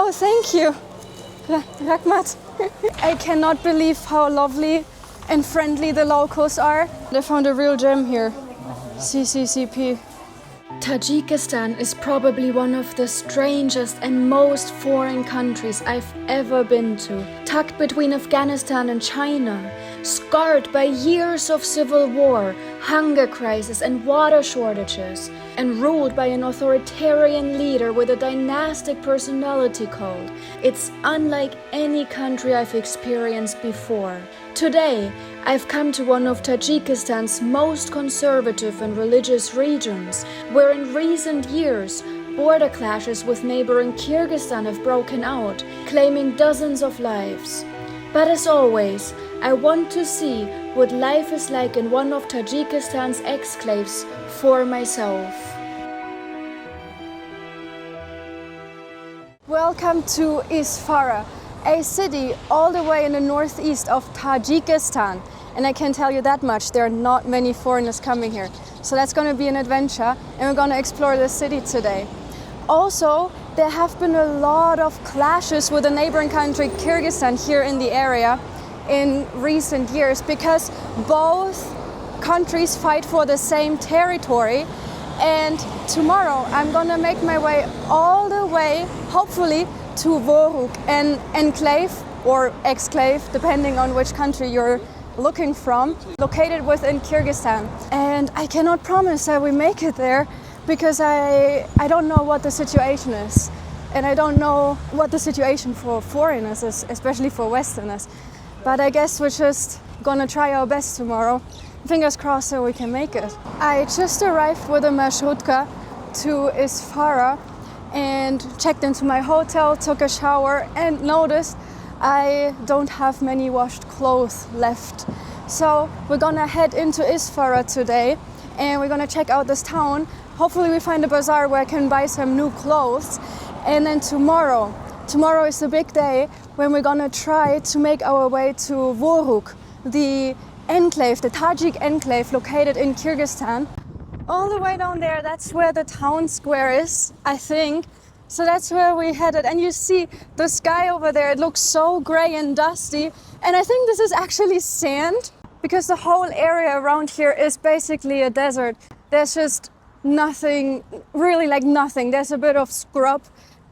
Oh, thank you. Rahmat. I cannot believe how lovely and friendly the locals are. They found a real gem here. CCCP. Tajikistan is probably one of the strangest and most foreign countries I've ever been to. Tucked between Afghanistan and China, scarred by years of civil war, hunger crisis and water shortages, and ruled by an authoritarian leader with a dynastic personality cult. It's unlike any country I've experienced before. Today, I've come to one of Tajikistan's most conservative and religious regions, where in recent years, border clashes with neighboring Kyrgyzstan have broken out, claiming dozens of lives. But as always, I want to see what life is like in one of Tajikistan's exclaves for myself. Welcome to Isfara, a city all the way in the northeast of Tajikistan. And I can tell you that much, there are not many foreigners coming here. So that's going to be an adventure, and we're going to explore the city today. Also, there have been a lot of clashes with the neighboring country Kyrgyzstan here in the area in recent years, because both countries fight for the same territory. And tomorrow I'm going to make my way all the way, hopefully, to Vorukh, an enclave or exclave, depending on which country you're looking from, located within Kyrgyzstan. And I cannot promise that we make it there, because I don't know what the situation is. And I don't know what the situation for foreigners is, especially for Westerners. But I guess we're just gonna try our best tomorrow. Fingers crossed that we can make it. I just arrived with a Marshrutka to Isfara and checked into my hotel, took a shower, and noticed I don't have many washed clothes left. So we're gonna head into Isfara today, and we're gonna check out this town. Hopefully we find a bazaar where I can buy some new clothes. And then tomorrow is the big day when we're gonna try to make our way to Vorukh, the enclave, the Tajik enclave located in Kyrgyzstan. All the way down there, that's where the town square is, I think. So that's where we headed. And you see the sky over there, it looks so gray and dusty. And I think this is actually sand, because the whole area around here is basically a desert. There's just nothing, really like nothing. There's a bit of scrub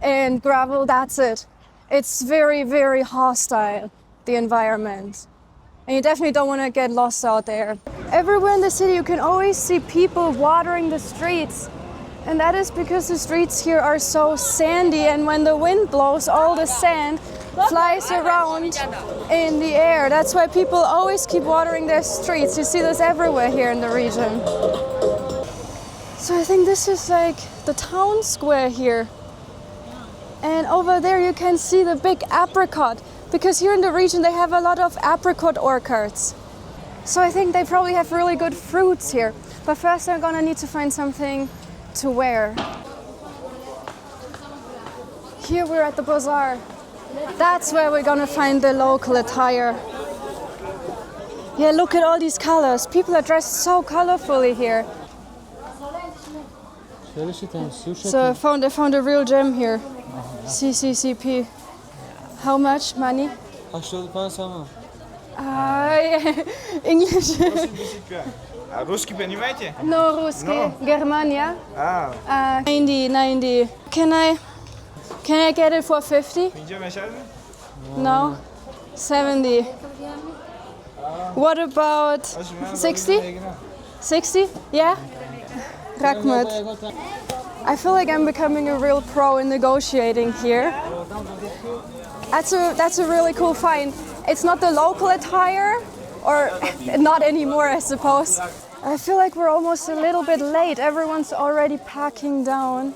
and gravel, that's it. It's very, very hostile, the environment. And you definitely don't want to get lost out there. Everywhere in the city you can always see people watering the streets. And that is because the streets here are so sandy, and when the wind blows, all the sand flies around in the air. That's why people always keep watering their streets. You see this everywhere here in the region. So I think this is like the town square here. And over there you can see the big apricot, because here in the region they have a lot of apricot orchards. So I think they probably have really good fruits here. But first I'm gonna need to find something to wear. Here we're at the bazaar. That's where we're gonna find the local attire. Yeah, look at all these colors. People are dressed so colorfully here. So I found a real gem here. CCCP. How much money? English. Русский понимаете? No, русский. Germania. 90. Can I get it for 50? No. 70. What about 60? 60? Yeah? Rahmat. I feel like I'm becoming a real pro in negotiating here. That's a really cool find. It's not the local attire, or not anymore, I suppose. I feel like we're almost a little bit late. Everyone's already packing down.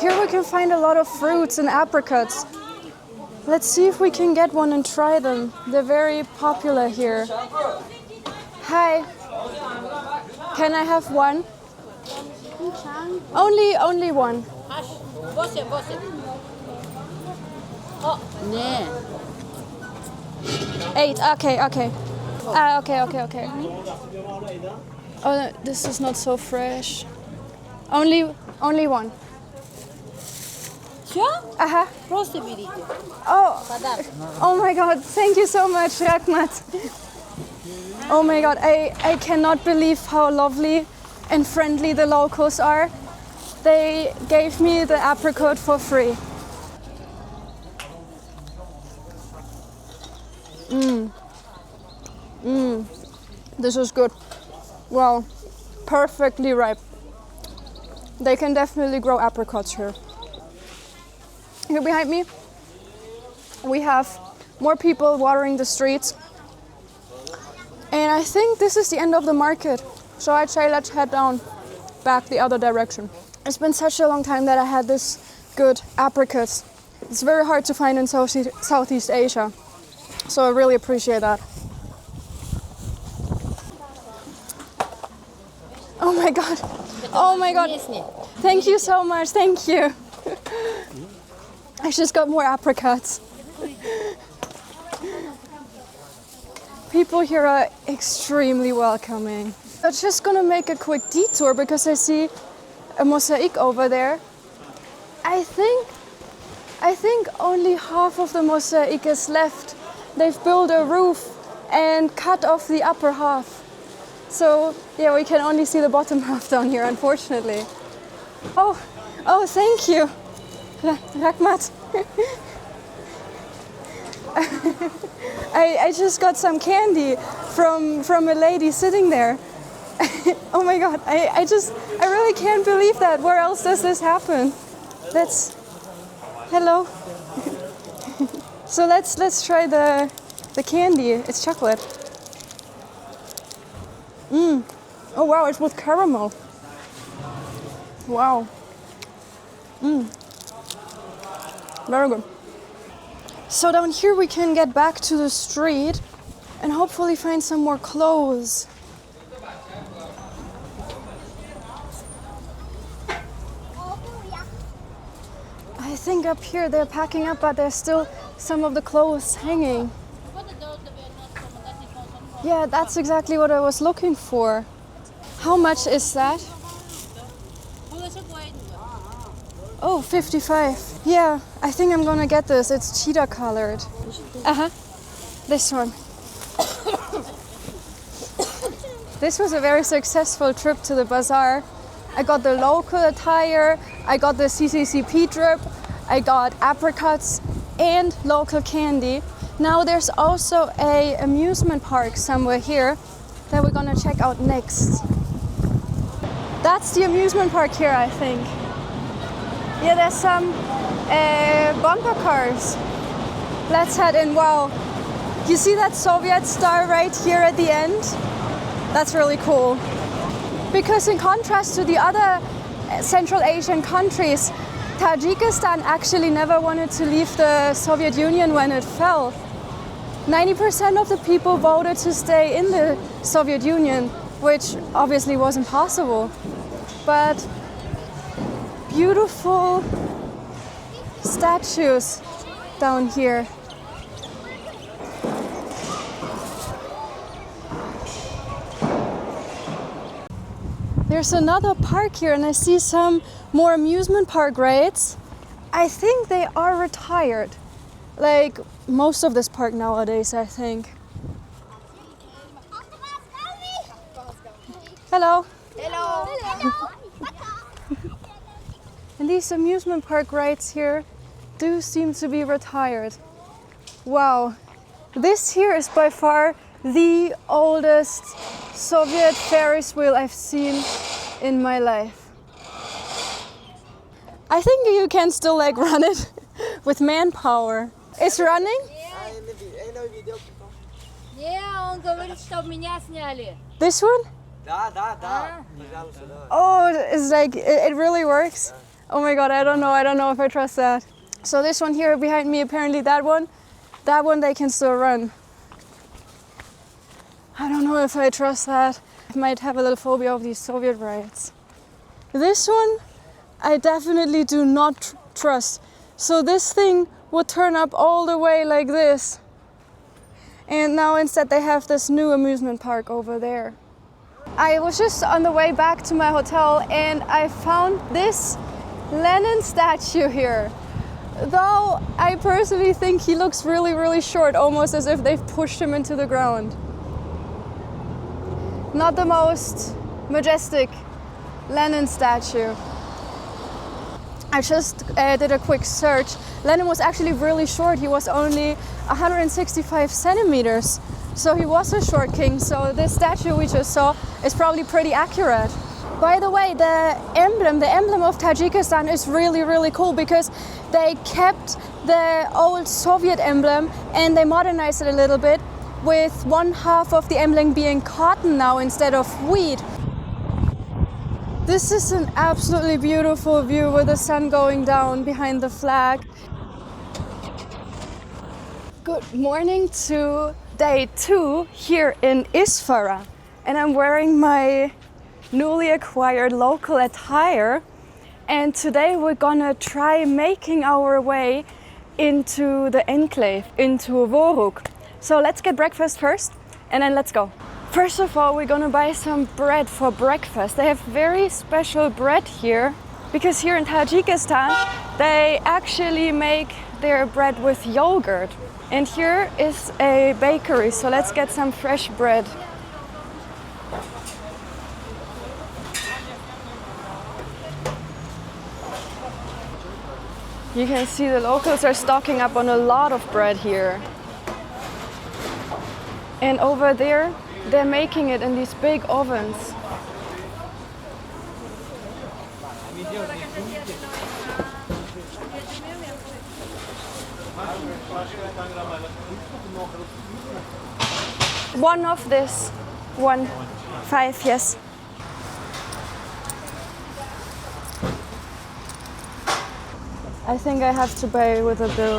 Here we can find a lot of fruits and apricots. Let's see if we can get one and try them. They're very popular here. Hi. Can I have one? Only one. 8. Okay. Okay. Oh, this is not so fresh. Only one. Все? Aha. Просто берите. Oh, Подарок. oh my God! Thank you so much, Rakhmat. Oh my God! I cannot believe how lovely and friendly the locals are. They gave me the apricot for free. This is good. Wow, perfectly ripe. They can definitely grow apricots here. Here behind me, we have more people watering the streets. And I think this is the end of the market. So I'd say let's head down, back the other direction. It's been such a long time that I had this good apricots. It's very hard to find in Southeast Asia. So I really appreciate that. Oh my God. Oh my God. Thank you so much. Thank you. I just got more apricots. People here are extremely welcoming. I'm just gonna make a quick detour because I see a mosaic over there. I think only half of the mosaic is left. They've built a roof and cut off the upper half. So yeah, we can only see the bottom half down here, unfortunately. Oh, thank you, Rakhmat. I just got some candy from a lady sitting there. Oh my God, I really can't believe that. Where else does this happen? Hello. So let's try the candy. It's chocolate. Oh wow, it's with caramel. Wow. Very good. So down here we can get back to the street and hopefully find some more clothes. I think up here they're packing up, but there's still some of the clothes hanging. Yeah, that's exactly what I was looking for. How much is that? Oh, 55. Yeah, I think I'm gonna get this. It's cheetah colored. This one. This was a very successful trip to the bazaar. I got the local attire, I got the CCCP drip, I got apricots and local candy. Now there's also a amusement park somewhere here that we're gonna check out next. That's the amusement park here, I think. Yeah, there's some bumper cars. Let's head in. Wow, you see that Soviet star right here at the end? That's really cool. Because in contrast to the other Central Asian countries, Tajikistan actually never wanted to leave the Soviet Union when it fell. 90% of the people voted to stay in the Soviet Union, which obviously was impossible. But beautiful statues down here. There's another park here and I see some more amusement park rides. I think they are retired. Like most of this park nowadays, I think. Hello. Hello. And these amusement park rides here do seem to be retired. Wow. This here is by far the oldest Soviet Ferris wheel I've seen in my life. I think you can still like run it with manpower. It's running? Не, он говорит, что меня сняли. This one? Да. Oh, it's like, it really works? Oh my God, I don't know if I trust that. So this one here behind me, apparently that one they can still run. I don't know if I trust that. I might have a little phobia of these Soviet rides. This one, I definitely do not trust. So this thing would turn up all the way like this. And now instead they have this new amusement park over there. I was just on the way back to my hotel and I found this Lenin statue here. Though I personally think he looks really, really short, almost as if they've pushed him into the ground. Not the most majestic Lenin statue. I just did a quick search. Lenin was actually really short. He was only 165 centimeters. So he was a short king. So this statue we just saw is probably pretty accurate. By the way, the emblem of Tajikistan is really, really cool because they kept the old Soviet emblem and they modernized it a little bit, with one half of the emblem being cotton now instead of wheat. This is an absolutely beautiful view with the sun going down behind the flag. Good morning to day 2 here in Isfara, and I'm wearing my newly acquired local attire, and today we're gonna try making our way into the enclave, into Vorukh. So let's get breakfast first and then let's go. First of all, we're gonna buy some bread for breakfast. They have very special bread here because here in Tajikistan they actually make their bread with yogurt. And here is a bakery, so let's get some fresh bread. You can see the locals are stocking up on a lot of bread here. And over there, they're making it in these big ovens. One of this, 1.5, yes. I think I have to pay with a bill.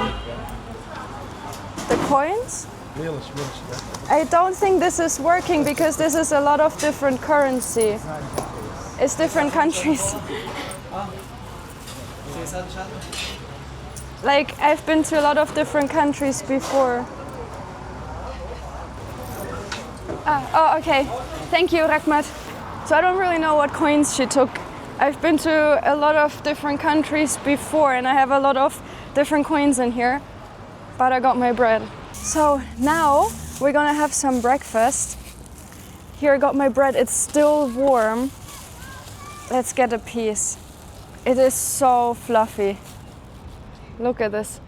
The coins? I don't think this is working because this is a lot of different currency. It's different countries. Like, I've been to a lot of different countries before. Oh, okay. Thank you, Rahmat. So I don't really know what coins she took. I've been to a lot of different countries before and I have a lot of different coins in here, but I got my bread. So now we're gonna have some breakfast. Here I got my bread, it's still warm. Let's get a piece. It is so fluffy. Look at this.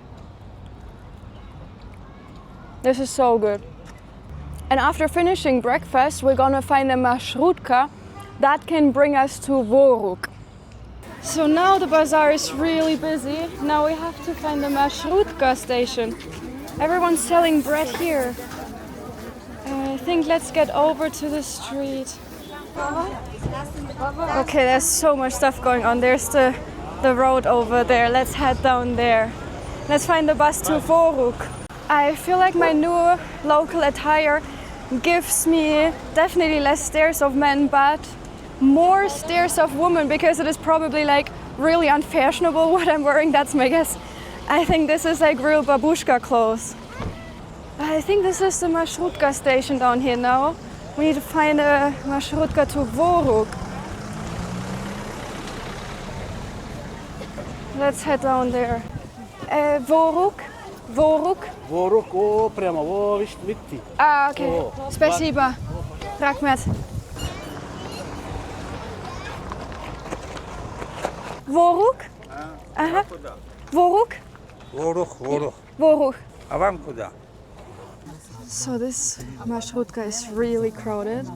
This is so good. And after finishing breakfast, we're gonna find a Marshrutka that can bring us to Vorukh. So now the bazaar is really busy. Now we have to find the Marshrutka station. Everyone's selling bread here. I think let's get over to the street. Okay, there's so much stuff going on. There's the road over there. Let's head down there. Let's find the bus to Vorukh. I feel like my new local attire gives me definitely less stares of men, but more stares of women because it is probably like really unfashionable what I'm wearing. That's my guess. I think this is like real babushka clothes. I think this is the Marshrutka station down here now. We need to find a Marshrutka to Vorukh. Let's head down there. Vorukh? Vorukh? Vorukh, о, прямо, о, видите? Ah, okay. Спасибо. Rahmat. Vorukh? Ага. Vorukh? Vorukh. Vorukh. А вам куда? So this Marshrutka is really crowded,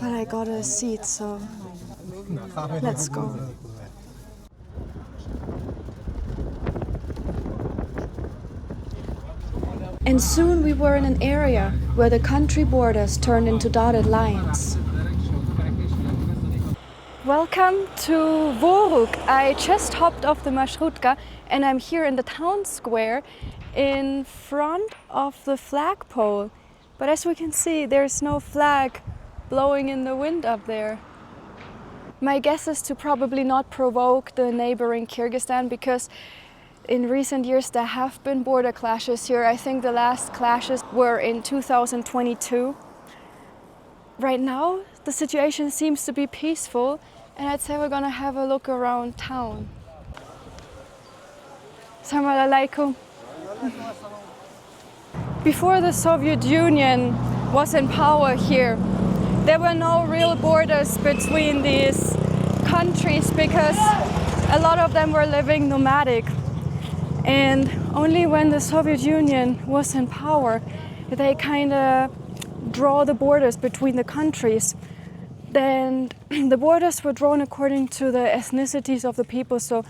but I got a seat, so let's go. And soon we were in an area where the country borders turned into dotted lines. Welcome to Vorukh. I just hopped off the Marshrutka and I'm here in the town square in front of the flagpole. But as we can see, there's no flag blowing in the wind up there. My guess is to probably not provoke the neighboring Kyrgyzstan because in recent years there have been border clashes here. I think the last clashes were in 2022. Right now the situation seems to be peaceful, and I'd say we're gonna have a look around town. Assalamu alaikum. Before the Soviet Union was in power here, there were no real borders between these countries because a lot of them were living nomadic. And only when the Soviet Union was in power, they kind of draw the borders between the countries. Then the borders were drawn according to the ethnicities of the people. So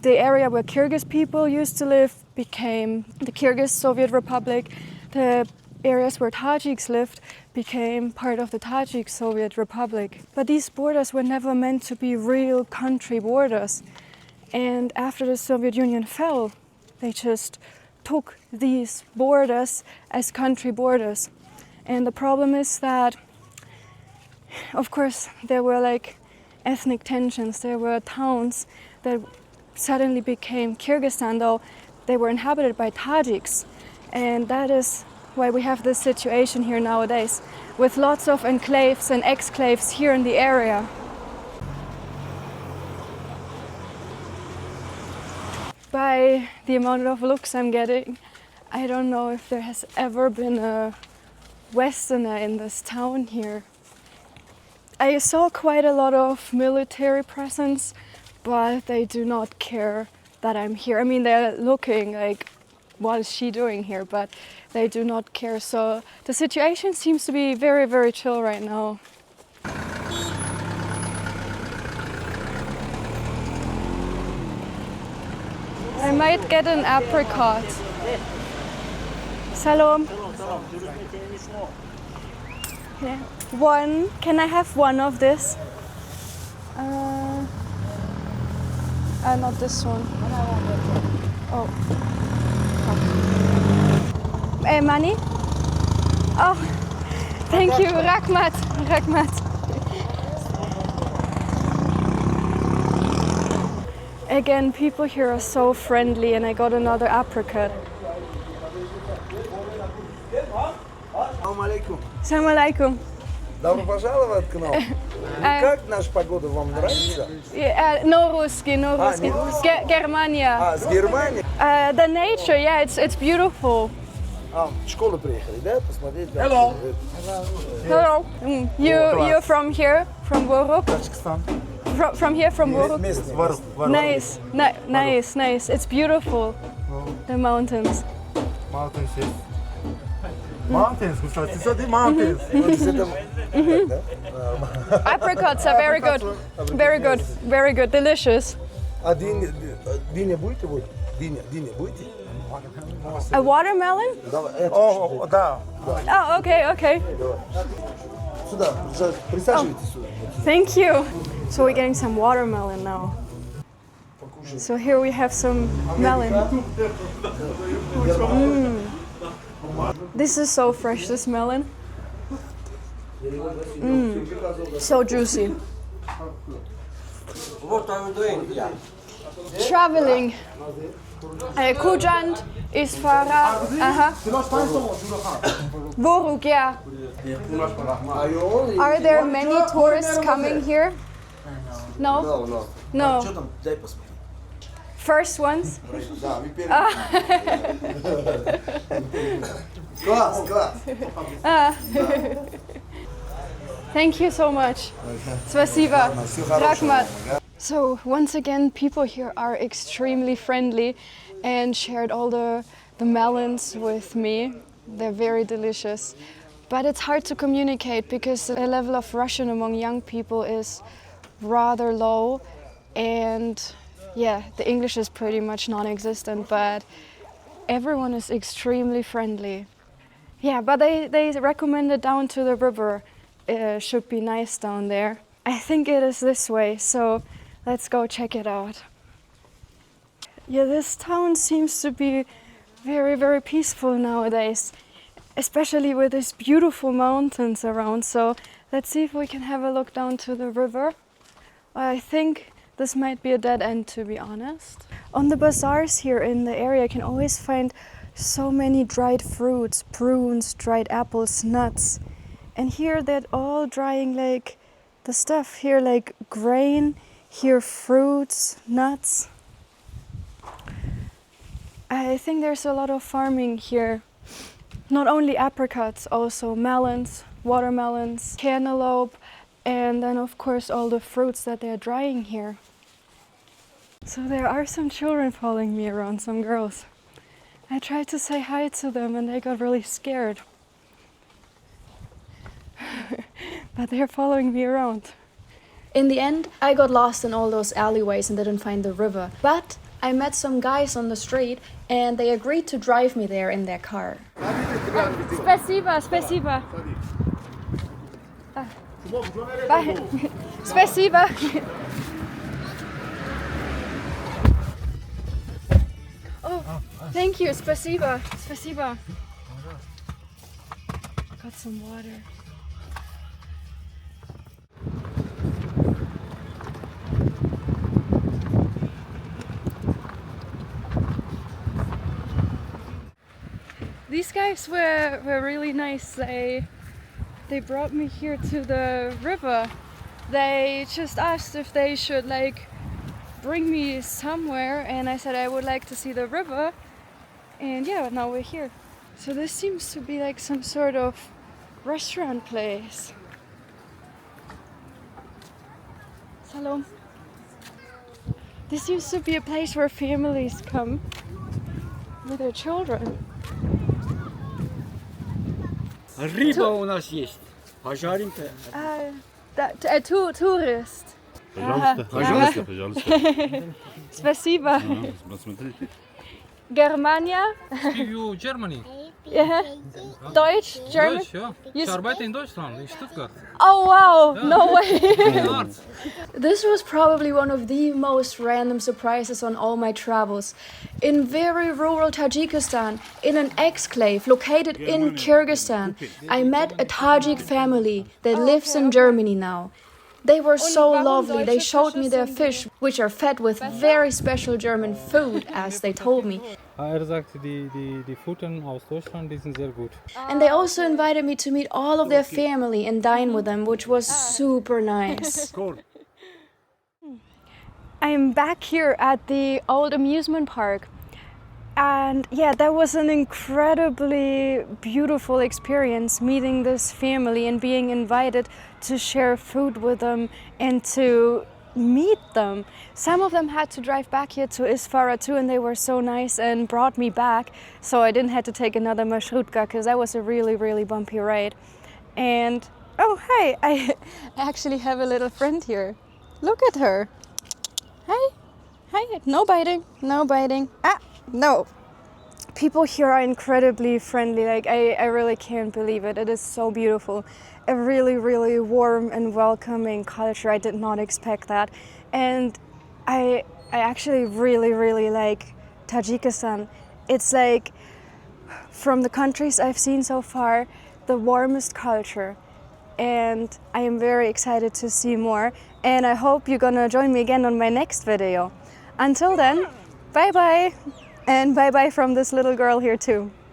the area where Kyrgyz people used to live became the Kyrgyz Soviet Republic. The areas where Tajiks lived became part of the Tajik Soviet Republic. But these borders were never meant to be real country borders. And after the Soviet Union fell, they just took these borders as country borders. And the problem is that, of course, there were like ethnic tensions. There were towns that suddenly became Kyrgyzstan, though they were inhabited by Tajiks. And that is why we have this situation here nowadays, with lots of enclaves and exclaves here in the area. By the amount of looks I'm getting, I don't know if there has ever been a Westerner in this town here. I saw quite a lot of military presence, but they do not care that I'm here. I mean, they're looking like, what is she doing here? But they do not care. So the situation seems to be very, very chill right now. I might get an apricot. Salam. Yeah. One. Can I have one of this? Not this one. Oh. Money? Oh, thank you. Rahmat. Again, people here are so friendly, and I got another apricot. Assalamu alaikum. Assalamu alaikum. Добро пожаловать к нам. Как наша погода вам нравится? No русский, no русский. Germania. С Германии? The nature, yeah, it's beautiful. В школу приехали, да? Посмотреть. Hello. Hello. You're from here, from Vorukh? Tajikistan. From here, from Vorukh? Местный. Nice. It's beautiful. The mountains. Mountains, yes. Mountains, кстати, смотри, mountains. Apricots are very good, delicious. А диня будете? Диня будете? A watermelon? О, да. Oh, okay. Сюда, присаживайтесь сюда. Thank you. So we're getting some watermelon now. So here we have some melon. This is so fresh, this melon. So juicy. What are you doing? Yeah. Traveling. Kujand, Isfara. Vorukh, yeah. Are there many tourists coming here? No. First ones? Класс. Thank you so much. Spasiba. Rahmat. So once again, people here are extremely friendly and shared all the melons with me. They're very delicious. But it's hard to communicate because the level of Russian among young people is rather low, and yeah, the English is pretty much non-existent, but everyone is extremely friendly. Yeah, but they recommended down to the river. It should be nice down there. I think it is this way, so let's go check it out. Yeah, this town seems to be very, very peaceful nowadays, especially with these beautiful mountains around. So let's see if we can have a look down to the river. I think this might be a dead end, to be honest. On the bazaars here in the area, you can always find so many dried fruits, prunes, dried apples, nuts. And here they're all drying like the stuff here, like grain, here fruits, nuts. I think there's a lot of farming here. Not only apricots, also melons, watermelons, cantaloupe, and then of course all the fruits that they're drying here. So there are some children following me around, some girls. I tried to say hi to them and they got really scared. But they're following me around. In the end, I got lost in all those alleyways and didn't find the river. But I met some guys on the street and they agreed to drive me there in their car. Спасибо, спасибо. Bye. Спасибо. Oh, thank you, спасибо, спасибо. Got some water. These guys were really nice. They brought me here to the river. They just asked if they should like bring me somewhere, and I said I would like to see the river. And yeah, now we're here. So this seems to be like some sort of restaurant place. Salam. This seems to be a place where families come with their children. Рыба у нас есть. Пожарим-то. Tourist. Пожалуйста, пожалуйста. Спасибо. Посмотрите. Germania. You Germany. Yeah. Deutsch, German. Deutsch, ja. You Ich arbeite in Deutschland, in Stuttgart. Oh wow, no way. Arzt. This was probably one of the most random surprises on all my travels. In very rural Tajikistan, in an exclave located in Kyrgyzstan, I met a Tajik family that lives in Germany now. They were so lovely. They showed me their fish, which are fed with very special German food, as they told me. Sagt, die Futtern aus Deutschland, die sind sehr gut. And they also invited me to meet all of their family and dine with them, which was super nice. I'm back here at the old amusement park. And yeah, that was an incredibly beautiful experience, meeting this family and being invited to share food with them and to meet them. Some of them had to drive back here to Isfara too, and they were so nice and brought me back, so I didn't have to take another Marshrutka because that was a really bumpy ride. And oh hey, I actually have a little friend here. Look at her. Hey, no biting, no biting. No. People here are incredibly friendly. Like I really can't believe it. It is so beautiful. A really warm and welcoming culture. I did not expect that. And I actually really like Tajikistan. It's like, from the countries I've seen so far, the warmest culture. And I am very excited to see more. And I hope you're gonna join me again on my next video. Until then, bye bye. And bye bye from this little girl here too.